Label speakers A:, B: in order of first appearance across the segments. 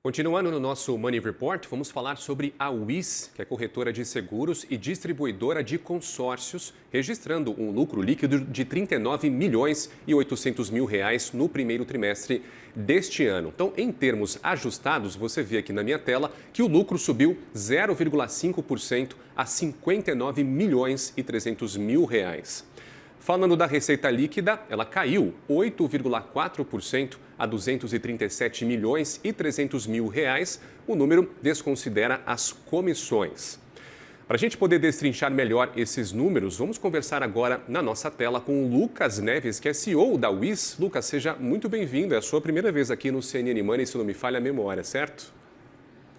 A: Continuando no nosso Money Report, vamos falar sobre a Wiz, que é corretora de seguros e distribuidora de consórcios, registrando um lucro líquido de 39 milhões e 800 mil reais no primeiro trimestre deste ano. Então, em termos ajustados, você vê aqui na minha tela que o lucro subiu 0,5% a 59 milhões e 300 mil reais. Falando da receita líquida, ela caiu 8,4% a 237 milhões e 300 mil reais. O número desconsidera as comissões. Para a gente poder destrinchar melhor esses números, vamos conversar agora na nossa tela com o Lucas Neves, que é CEO da Wiz. Lucas, seja muito bem-vindo. É a sua primeira vez aqui no CNN Money, se não me falha a memória, certo?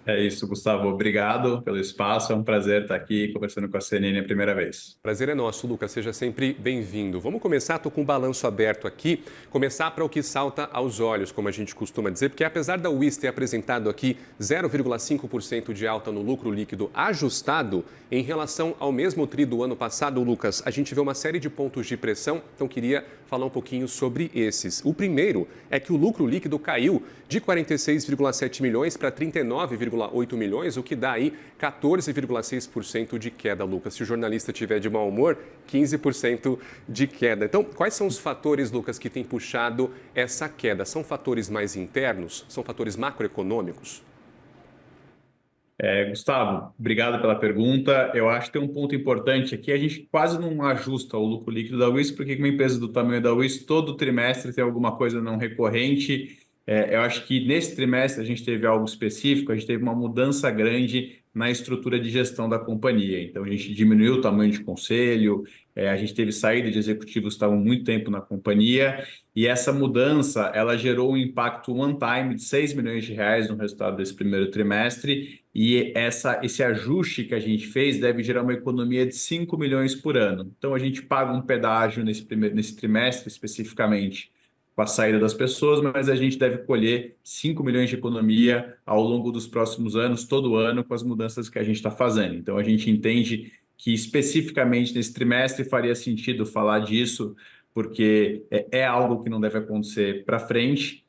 B: É isso, Gustavo. Obrigado pelo espaço. É um prazer estar aqui conversando com a CNN a primeira vez.
A: Prazer é nosso, Lucas. Seja sempre bem-vindo. Vamos começar, estou com o balanço aberto aqui. Começar para o que salta aos olhos, como a gente costuma dizer, porque apesar da Wiz ter apresentado aqui 0,5% de alta no lucro líquido ajustado, em relação ao mesmo tri do ano passado, Lucas, a gente vê uma série de pontos de pressão, então queria falar um pouquinho sobre esses. O primeiro é que o lucro líquido caiu de 46,7 milhões para 39,8 milhões, o que dá aí 14,6% de queda, Lucas. Se o jornalista tiver de mau humor, 15% de queda. Então, quais são os fatores, Lucas, que têm puxado essa queda? São fatores mais internos? São fatores macroeconômicos?
B: Gustavo, obrigado pela pergunta. Eu acho que tem um ponto importante aqui. A gente quase não ajusta o lucro líquido da Wiz, porque uma empresa do tamanho da Wiz, todo trimestre tem alguma coisa não recorrente. Eu acho que nesse trimestre a gente teve algo específico, a gente teve uma mudança grande na estrutura de gestão da companhia. Então, a gente diminuiu o tamanho de conselho, a gente teve saída de executivos que estavam muito tempo na companhia, e essa mudança, ela gerou um impacto one-time de 6 milhões de reais no resultado desse primeiro trimestre, e esse ajuste que a gente fez deve gerar uma economia de 5 milhões por ano. Então, a gente paga um pedágio nesse trimestre especificamente com a saída das pessoas, mas a gente deve colher 5 milhões de economia ao longo dos próximos anos, todo ano, com as mudanças que a gente está fazendo. Então, a gente entende que especificamente nesse trimestre faria sentido falar disso, porque é algo que não deve acontecer para frente.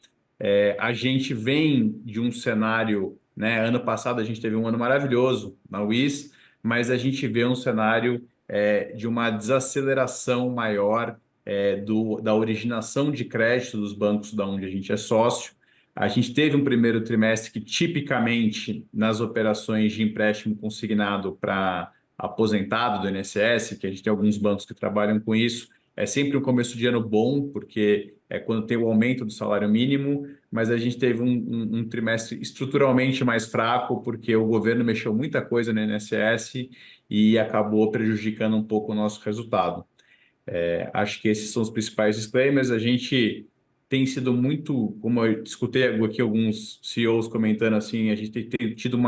B: A gente vem de um cenário, né? Ano passado a gente teve um ano maravilhoso na Wiz, mas a gente vê um cenário de uma desaceleração maior da originação de crédito dos bancos da onde a gente é sócio. A gente teve um primeiro trimestre que, tipicamente, nas operações de empréstimo consignado para aposentado do INSS, que a gente tem alguns bancos que trabalham com isso, é sempre um começo de ano bom, porque é quando tem o aumento do salário mínimo, mas a gente teve um trimestre estruturalmente mais fraco, porque o governo mexeu muita coisa no INSS e acabou prejudicando um pouco o nosso resultado. Acho que esses são os principais disclaimers. A gente tem sido muito, como eu escutei aqui alguns CEOs comentando assim, a gente tem tido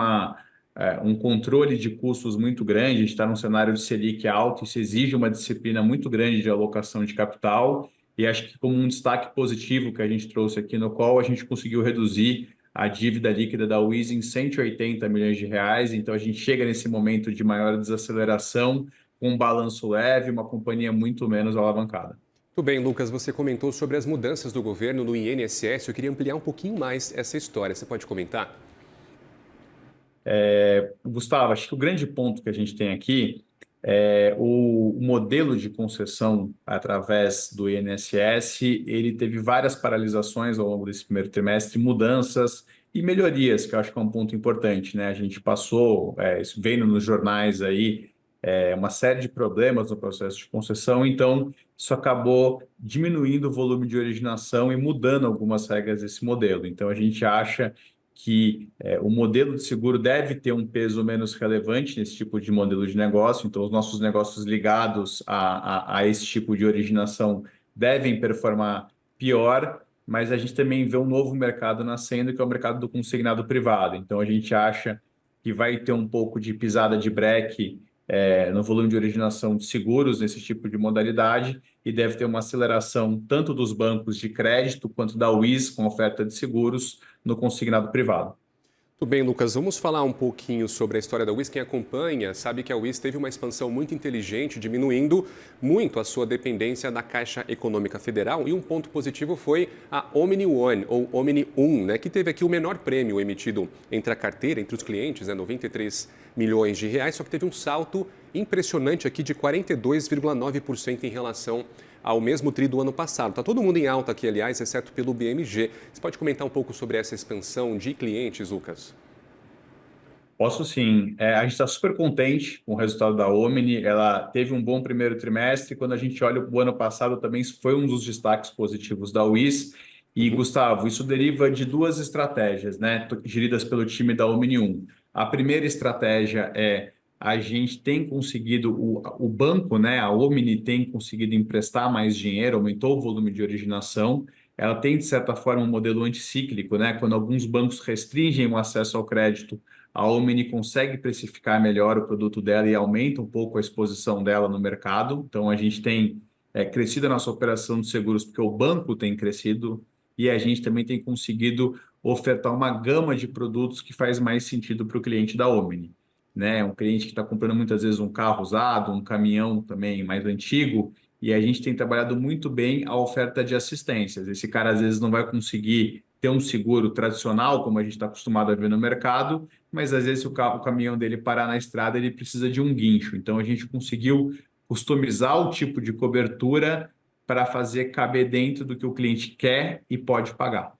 B: um controle de custos muito grande, a gente está num cenário de Selic alto, isso exige uma disciplina muito grande de alocação de capital, e acho que como um destaque positivo que a gente trouxe aqui no call, a gente conseguiu reduzir a dívida líquida da Wiz em 180 milhões de reais, então a gente chega nesse momento de maior desaceleração, com um balanço leve, uma companhia muito menos alavancada.
A: Tudo bem, Lucas, você comentou sobre as mudanças do governo no INSS. Eu queria ampliar um pouquinho mais essa história. Você pode comentar?
B: Gustavo, acho que o grande ponto que a gente tem aqui é o modelo de concessão através do INSS, ele teve várias paralisações ao longo desse primeiro trimestre, mudanças e melhorias, que eu acho que é um ponto importante, né? A gente passou, isso veio nos jornais aí, uma série de problemas no processo de concessão, então isso acabou diminuindo o volume de originação e mudando algumas regras desse modelo. Então a gente acha que o modelo de seguro deve ter um peso menos relevante nesse tipo de modelo de negócio, então os nossos negócios ligados a esse tipo de originação devem performar pior, mas a gente também vê um novo mercado nascendo, que é o mercado do consignado privado. Então a gente acha que vai ter um pouco de pisada de breque no volume de originação de seguros nesse tipo de modalidade e deve ter uma aceleração tanto dos bancos de crédito quanto da Wiz com oferta de seguros no consignado privado.
A: Tudo bem, Lucas. Vamos falar um pouquinho sobre a história da Wiz. Quem acompanha sabe que a Wiz teve uma expansão muito inteligente, diminuindo muito a sua dependência da Caixa Econômica Federal. E um ponto positivo foi a Omni One, ou Omni 1, né, que teve aqui o menor prêmio emitido entre a carteira, entre os clientes, né, 93 milhões de reais, só que teve um salto impressionante aqui de 42,9% em relação ao mesmo tri do ano passado. Está todo mundo em alta aqui, aliás, exceto pelo BMG. Você pode comentar um pouco sobre essa expansão de clientes, Lucas?
B: Posso sim. A gente está super contente com o resultado da Omni. Ela teve um bom primeiro trimestre. Quando a gente olha o ano passado, também isso foi um dos destaques positivos da Wiz. E, Gustavo, isso deriva de duas estratégias, né, geridas pelo time da Omni 1. A primeira estratégia é a gente tem conseguido, o banco, né, a Omni tem conseguido emprestar mais dinheiro, aumentou o volume de originação. Ela tem, de certa forma, um modelo anticíclico, né? Quando alguns bancos restringem o acesso ao crédito, a Omni consegue precificar melhor o produto dela e aumenta um pouco a exposição dela no mercado. Então, a gente tem crescido a nossa operação de seguros porque o banco tem crescido e a gente também tem conseguido ofertar uma gama de produtos que faz mais sentido para o cliente da Omni. Né? Um cliente que está comprando muitas vezes um carro usado, um caminhão também mais antigo, e a gente tem trabalhado muito bem a oferta de assistências. Esse cara às vezes não vai conseguir ter um seguro tradicional, como a gente está acostumado a ver no mercado, mas às vezes se o caminhão dele parar na estrada, ele precisa de um guincho. Então a gente conseguiu customizar o tipo de cobertura para fazer caber dentro do que o cliente quer e pode pagar.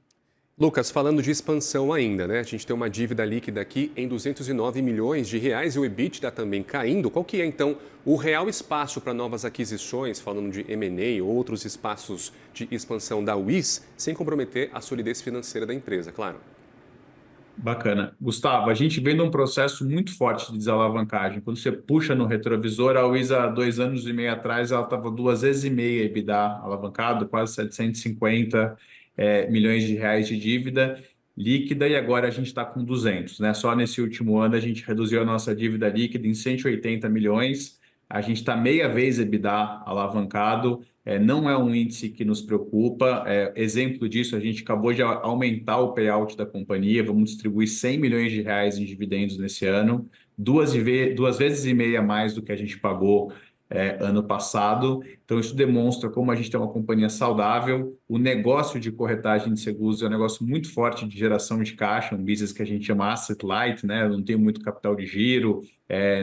A: Lucas, falando de expansão ainda, né? A gente tem uma dívida líquida aqui em 209 milhões de reais e o EBITDA também caindo. Qual que é, então, o real espaço para novas aquisições, falando de M&A ou outros espaços de expansão da Wiz, sem comprometer a solidez financeira da empresa, claro?
B: Bacana. Gustavo, a gente vem de um processo muito forte de desalavancagem. Quando você puxa no retrovisor, a Wiza, há 2 anos e meio atrás, ela estava 2 vezes e meia EBITDA alavancado, quase 750 milhões de reais de dívida líquida, e agora a gente está com 200, né? Só nesse último ano a gente reduziu a nossa dívida líquida em 180 milhões, a gente está meia vez EBITDA alavancado. Não é um índice que nos preocupa. Exemplo disso, a gente acabou de aumentar o payout da companhia, vamos distribuir 100 milhões de reais em dividendos nesse ano, 2 vezes e meia mais do que a gente pagou ano passado. Então, isso demonstra como a gente tem uma companhia saudável. O negócio de corretagem de seguros é um negócio muito forte de geração de caixa, um business que a gente chama asset light, né? Eu não tenho muito capital de giro,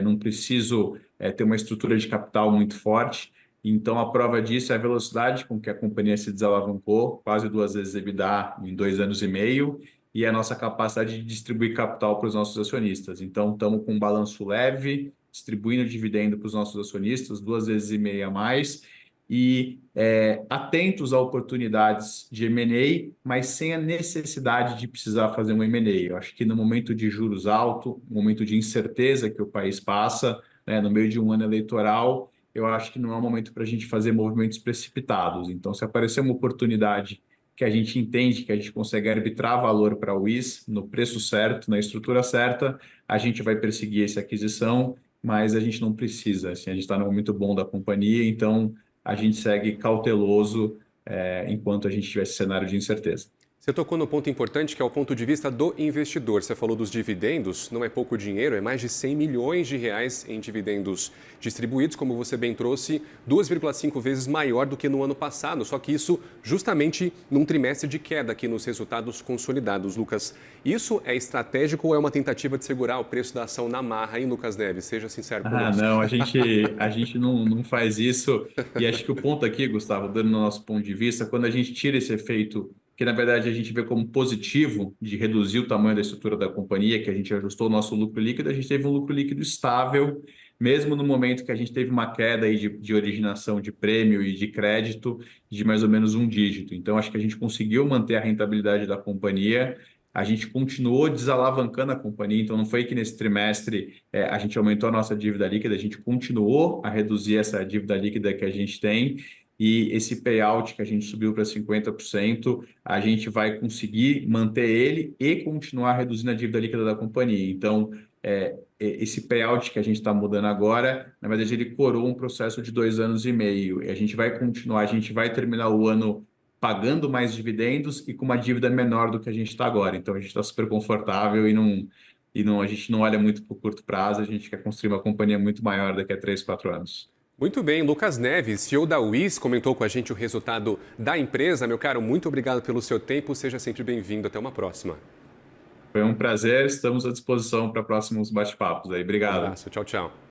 B: não preciso ter uma estrutura de capital muito forte. Então, a prova disso é a velocidade com que a companhia se desalavancou, quase 2 vezes EBITDA em 2 anos e meio, e a nossa capacidade de distribuir capital para os nossos acionistas. Então, estamos com um balanço leve, distribuindo dividendo para os nossos acionistas, 2 vezes e meia a mais, e atentos a oportunidades de M&A, mas sem a necessidade de precisar fazer um M&A. Eu acho que no momento de juros altos, no momento de incerteza que o país passa, né, no meio de um ano eleitoral, eu acho que não é um momento para a gente fazer movimentos precipitados. Então, se aparecer uma oportunidade que a gente entende que a gente consegue arbitrar valor para o WIS no preço certo, na estrutura certa, a gente vai perseguir essa aquisição, mas a gente não precisa. Assim, a gente está no momento bom da companhia, então a gente segue cauteloso enquanto a gente tiver esse cenário de incerteza.
A: Você tocou no ponto importante que é o ponto de vista do investidor. Você falou dos dividendos, não é pouco dinheiro, é mais de 100 milhões de reais em dividendos distribuídos, como você bem trouxe, 2,5 vezes maior do que no ano passado. Só que isso justamente num trimestre de queda aqui nos resultados consolidados. Lucas, isso é estratégico ou é uma tentativa de segurar o preço da ação na marra, hein, Lucas Neves? Seja sincero conosco.
B: Não, a gente não faz isso. E acho que o ponto aqui, Gustavo, dando no nosso ponto de vista, quando a gente tira esse efeito, que na verdade a gente vê como positivo de reduzir o tamanho da estrutura da companhia, que a gente ajustou o nosso lucro líquido, a gente teve um lucro líquido estável, mesmo no momento que a gente teve uma queda aí de originação de prêmio e de crédito de mais ou menos um dígito. Então, acho que a gente conseguiu manter a rentabilidade da companhia. A gente continuou desalavancando a companhia, então não foi que nesse trimestre a gente aumentou a nossa dívida líquida, a gente continuou a reduzir essa dívida líquida que a gente tem, e esse payout que a gente subiu para 50%, a gente vai conseguir manter ele e continuar reduzindo a dívida líquida da companhia. Então, esse payout que a gente está mudando agora, na verdade, ele coroa um processo de 2 anos e meio, e a gente vai continuar, a gente vai terminar o ano pagando mais dividendos e com uma dívida menor do que a gente está agora. Então a gente está super confortável a gente não olha muito para o curto prazo, a gente quer construir uma companhia muito maior daqui a 3, 4 anos.
A: Muito bem, Lucas Neves, CEO da Wiz, comentou com a gente o resultado da empresa. Meu caro, muito obrigado pelo seu tempo, seja sempre bem-vindo. Até uma próxima.
B: Foi um prazer, estamos à disposição para próximos bate-papos aí.
A: Um
B: Obrigado.
A: abraço, tchau, tchau.